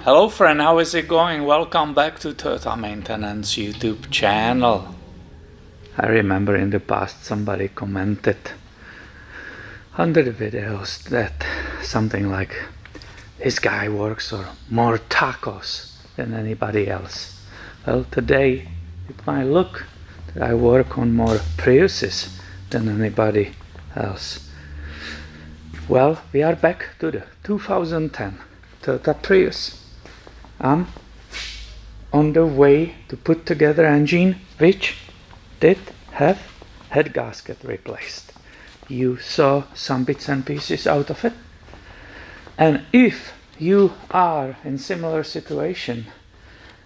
Hello friend, how is it going? Welcome back to Toyota Maintenance YouTube channel. I remember in the past somebody commented under the videos that something like this guy works on more tacos than anybody else. Well, today it might look that I work on more Priuses than anybody else. Well, we are back to the 2010 Toyota Prius. I'm on the way to put together engine which did have head gasket replaced. You saw some bits and pieces out of it. And if you are in similar situation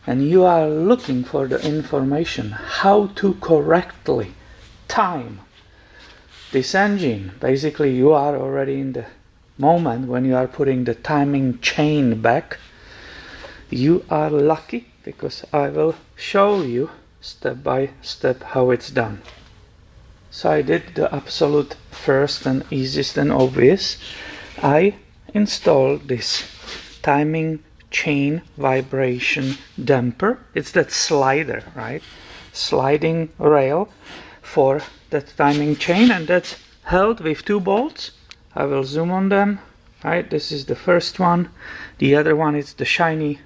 and you are looking for the information how to correctly time this engine, basically you are already in the moment when you are putting the timing chain back. You are lucky because I will show you step by step how it's done. So I did the absolute first and easiest and obvious. I installed this timing chain vibration damper. It's that slider, right? Sliding rail for that timing chain, and that's held with 2 bolts. I will zoom on them. Right, this is the first one. The other one is the shiny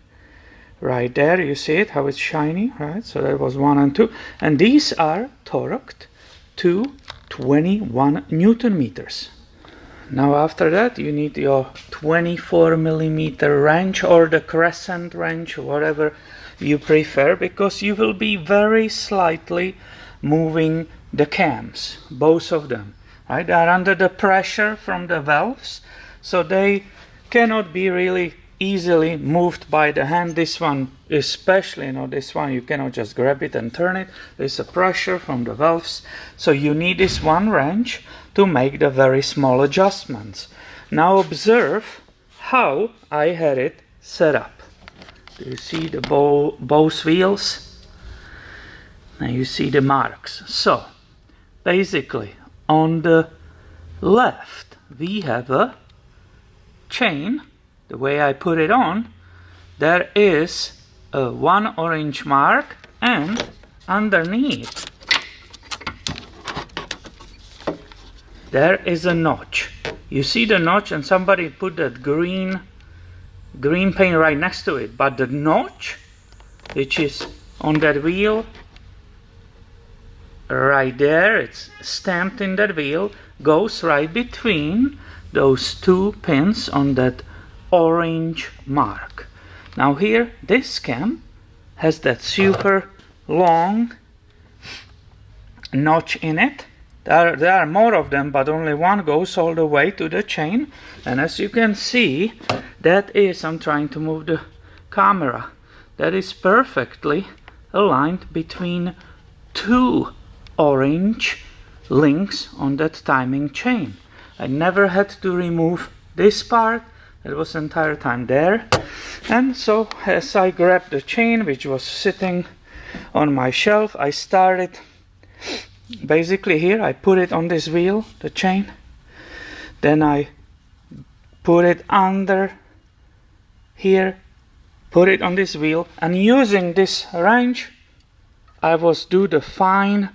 right there. You see it, how it's shiny, right? So that was 1 and 2. And these are torqued to 21 Newton meters. Now after that you need your 24 millimeter wrench or the crescent wrench, whatever you prefer, because you will be very slightly moving the cams, both of them. Right? They are under the pressure from the valves, so they cannot be really easily moved by the hand. This one especially, this one you cannot just grab it and turn it. There's a pressure from the valves, so you need this one wrench to make the very small adjustments. Now observe how I had it set up. Do you see the both wheels? Now you see the marks. So basically on the left we have a chain. The way I put it on, there is a 1 orange mark, and underneath there is a notch. You see the notch, and somebody put that green paint right next to it, but the notch which is on that wheel right there, it's stamped in that wheel, goes right between those 2 pins on that orange mark. Now here this cam has that super long notch in it. There are more of them, but only one goes all the way to the chain, and as you can see, that is, I'm trying to move the camera, that is perfectly aligned between 2 orange links on that timing chain. I never had to remove this part. It was the entire time there. And so as I grabbed the chain which was sitting on my shelf, I started basically here. I put it on this wheel, the chain, then I put it under here, put it on this wheel, and using this wrench I was do the fine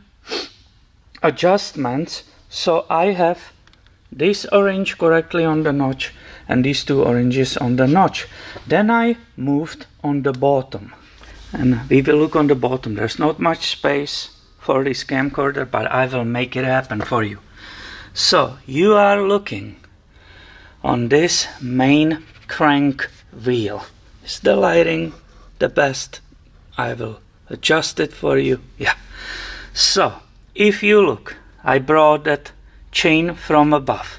adjustments so I have this orange correctly on the notch and these 2 oranges on the notch. Then I moved on the bottom, and we will look on the bottom. There's not much space for this camcorder, but I will make it happen for you. So you are looking on this main crank wheel. Is the lighting the best? I will adjust it for you. Yeah. So if you look, I brought that chain from above,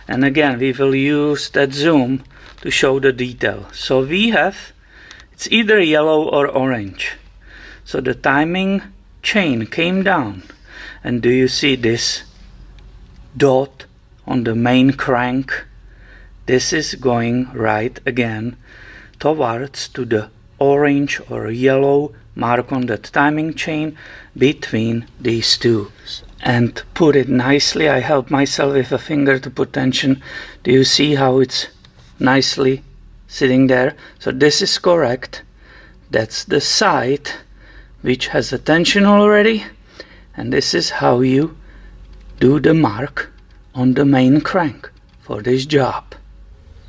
and again we will use that zoom to show the detail. So we have, it's either yellow or orange. So the timing chain came down, and do you see this dot on the main crank? This is going right again towards to the orange or yellow mark on that timing chain between these 2. And put it nicely. I help myself with a finger to put tension. Do you see how it's nicely sitting there. So this is correct. That's the side which has a tension already, and this is how you do the mark on the main crank for this job.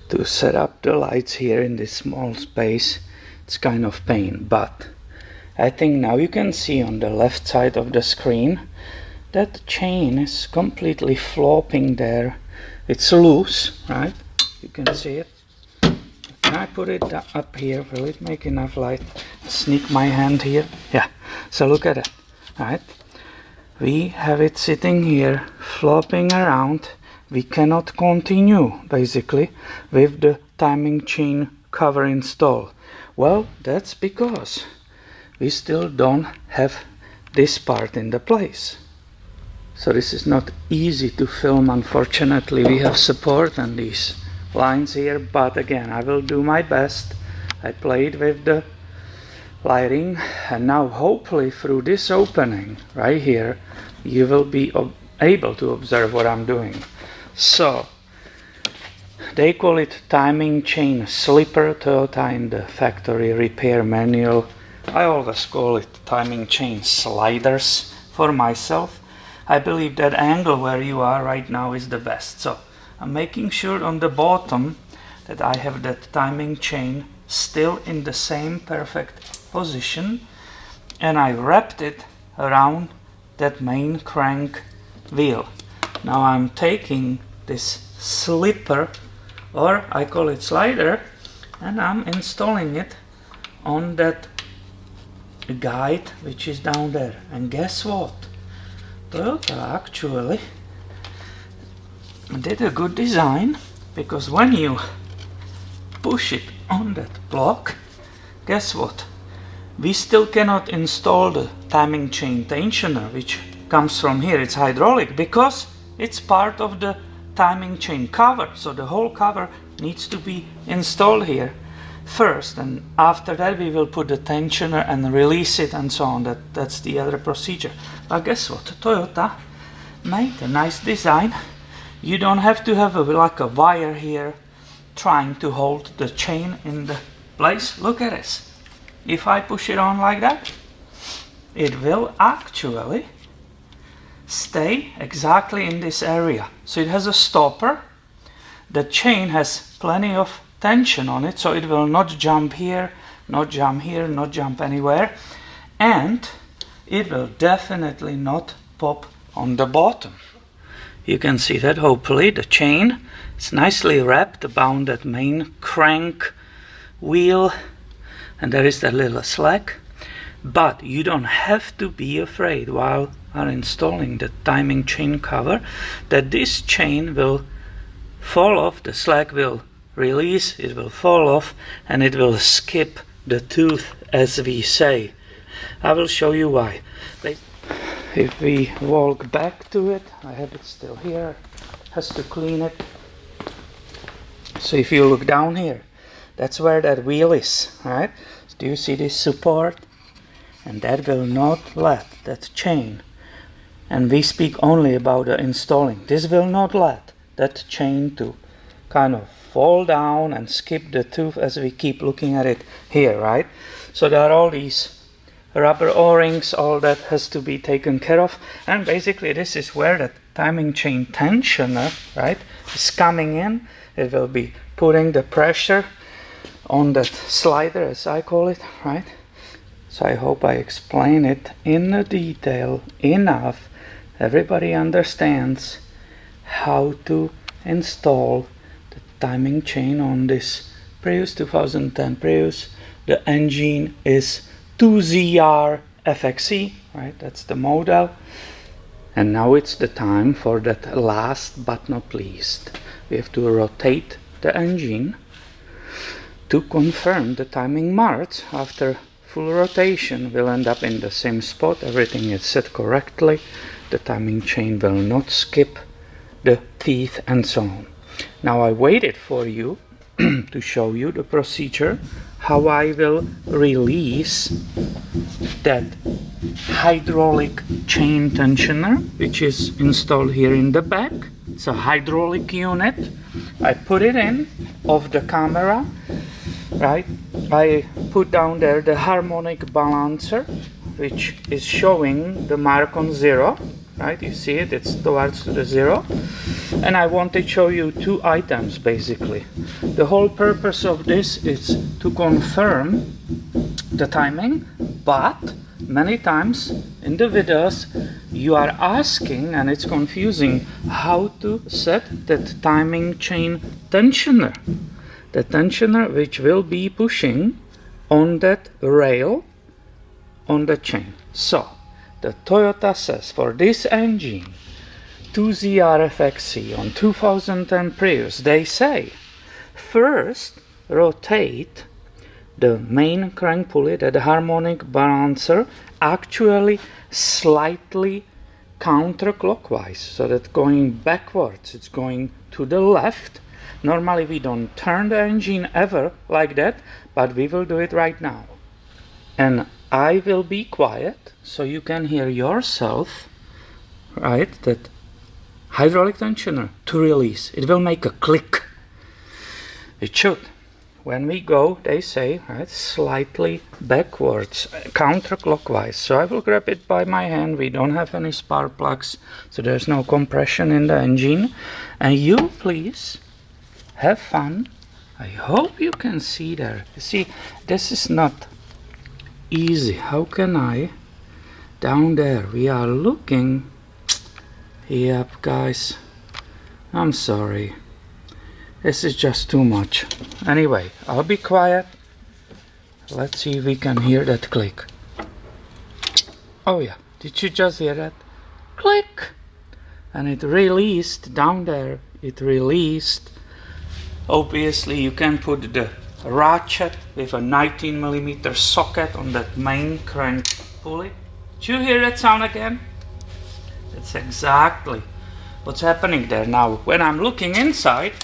To set up the lights here in this small space, it's kind of pain, but I think now you can see on the left side of the screen that the chain is completely flopping there. It's loose, right? You can see it. Can I put it up here? Will it make enough light? Sneak my hand here. Yeah, so look at it, right? We have it sitting here, flopping around. We cannot continue, basically, with the timing chain cover install. Well, that's because we still don't have this part in the place. So this is not easy to film, unfortunately. We have support on these lines here, but again, I will do my best. I played with the lighting, and now hopefully through this opening right here, you will be able to observe what I'm doing. So, they call it timing chain slipper, Toyota in the factory repair manual. I always call it timing chain sliders for myself. I believe that angle where you are right now is the best. So I'm making sure on the bottom that I have that timing chain still in the same perfect position, and I wrapped it around that main crank wheel. Now I'm taking this slipper, or I call it slider, and I'm installing it on that guide which is down there. And guess what? Toyota actually did a good design, because when you push it on that block, guess what? We still cannot install the timing chain tensioner which comes from here. It's hydraulic because it's part of the timing chain cover. So the whole cover needs to be installed here first, and after that we will put the tensioner and release it and so on. That's the other procedure. But guess what? Toyota made a nice design. You don't have to have like a wire here trying to hold the chain in the place. Look at this. If I push it on like that, it will actually stay exactly in this area. So it has a stopper. The chain has plenty of tension on it, so it will not jump here, not jump here, not jump anywhere, and it will definitely not pop on the bottom. You can see that hopefully the chain is nicely wrapped around that main crank wheel, and there is that little slack. But you don't have to be afraid while are installing the timing chain cover that this chain will fall off, the slack will release, it will fall off, and it will skip the tooth, as we say. I will show you why. If we walk back to it, I have it still here, has to clean it. So if you look down here, that's where that wheel is, right? Do you see this support? And that will not let that chain, and we speak only about the installing, this will not let that chain to kind of fall down and skip the tooth as we keep looking at it here, right? So there are all these rubber O-rings, all that has to be taken care of, and basically this is where that timing chain tensioner, right, is coming in. It will be putting the pressure on that slider, as I call it, right? So I hope I explain it in detail enough. Everybody understands how to install the timing chain on this Prius, 2010 Prius. The engine is 2ZR FXE, right? That's the model. And now it's the time for that last but not least. We have to rotate the engine to confirm the timing marks. After full rotation will end up in the same spot, everything is set correctly, the timing chain will not skip the teeth and so on. Now I waited for you to show you the procedure, how I will release that hydraulic chain tensioner, which is installed here in the back. It's a hydraulic unit. I put it in off the camera, right? I put down there the harmonic balancer, which is showing the mark on 0, right? You see it, it's towards the 0. And I want to show you two items basically. The whole purpose of this is to confirm the timing, but many times in the videos you are asking, and it's confusing, how to set that timing chain tensioner. The tensioner which will be pushing on that rail on the chain. So the Toyota says for this engine 2ZRFXE on 2010 Prius, they say first rotate the main crank pulley, that the harmonic balancer, actually slightly counterclockwise, so that going backwards, it's going to the left. Normally we don't turn the engine ever like that, but we will do it right now. And I will be quiet so you can hear yourself, right, that hydraulic tensioner to release. It will make a click. It should. When we go, they say, right, slightly backwards, counterclockwise. So I will grab it by my hand. We don't have any spark plugs, so there's no compression in the engine. And you, please, have fun. I hope you can see there. You see, this is not easy. How can I? Down there, we are looking. Yep, guys, I'm sorry. This is just too much. Anyway, I'll be quiet. Let's see if we can hear that click. Oh yeah, did you just hear that? Click! And it released down there. It released. Obviously, you can put the ratchet with a 19mm socket on that main crank pulley. Did you hear that sound again? That's exactly what's happening there. Now, when I'm looking inside,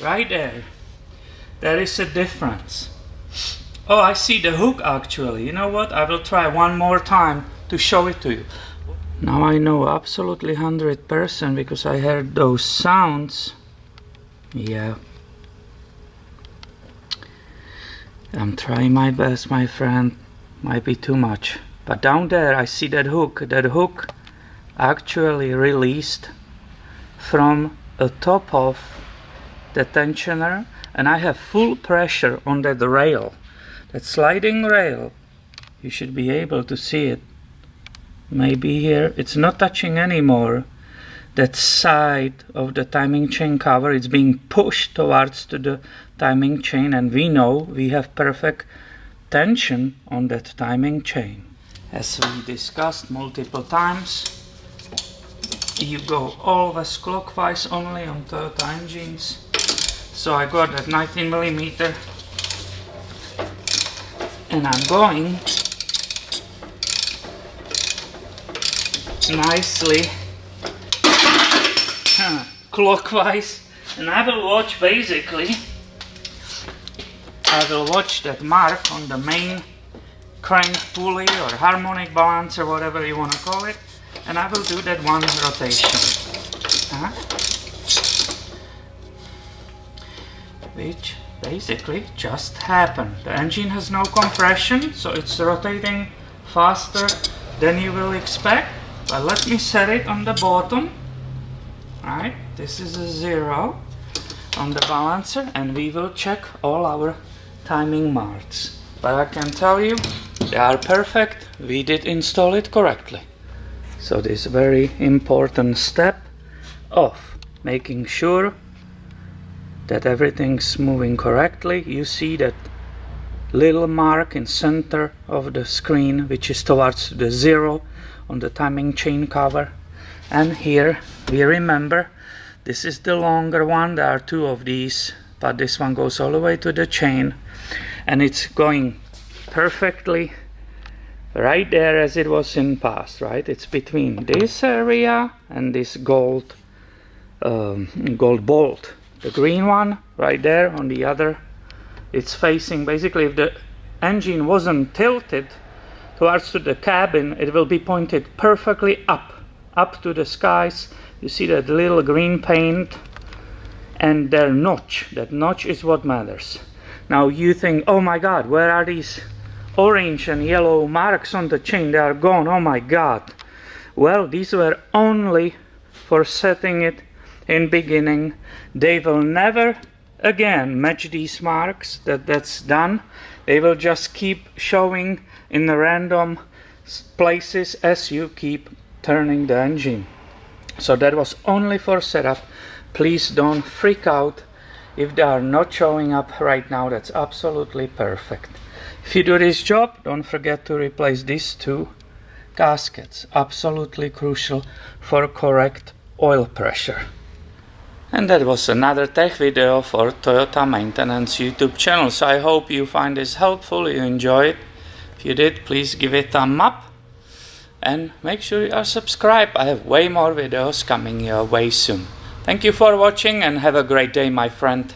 right there is a difference. Oh, I see the hook actually. You know what? I will try one more time to show it to you. Now I know absolutely 100% because I heard those sounds. Yeah. I'm trying my best, my friend. Might be too much. But down there I see that hook. That hook actually released from the top of the tensioner, and I have full pressure on that rail, that sliding rail. You should be able to see it. Maybe here it's not touching anymore. That side of the timing chain cover is being pushed towards to the timing chain, and we know we have perfect tension on that timing chain. As we discussed multiple times, you go always clockwise only on Toyota engines. So I got that 19mm and I'm going nicely clockwise, and I will watch basically, I will watch that mark on the main crank pulley or harmonic balancer, whatever you want to call it, and I will do that one rotation. Which basically just happened. The engine has no compression, so it's rotating faster than you will expect. But let me set it on the bottom. Right, this is a 0 on the balancer, and we will check all our timing marks. But I can tell you, they are perfect. We did install it correctly. So this very important step of making sure that everything's moving correctly. You see that little mark in center of the screen, which is towards the 0 on the timing chain cover. And here we remember, this is the longer one. There are two of these, but this one goes all the way to the chain, and it's going perfectly right there as it was in past, right? It's between this area and this gold bolt. The green one right there on the other, it's facing, basically if the engine wasn't tilted towards to the cabin, it will be pointed perfectly up to the skies. You see that little green paint and their notch. That notch is what matters. Now you think, oh my god, where are these orange and yellow marks on the chain? They are gone, oh my god. Well, these were only for setting it in beginning. They will never again match these marks. That's done. They will just keep showing in the random places as you keep turning the engine. So that was only for setup. Please don't freak out if they are not showing up right now. That's absolutely perfect. If you do this job, don't forget to replace these two gaskets. Absolutely crucial for correct oil pressure. And that was another tech video for Toyota Maintenance YouTube channel. So I hope you find this helpful, you enjoy it. If you did, please give it a thumb up. And make sure you are subscribed. I have way more videos coming your way soon. Thank you for watching and have a great day, my friend.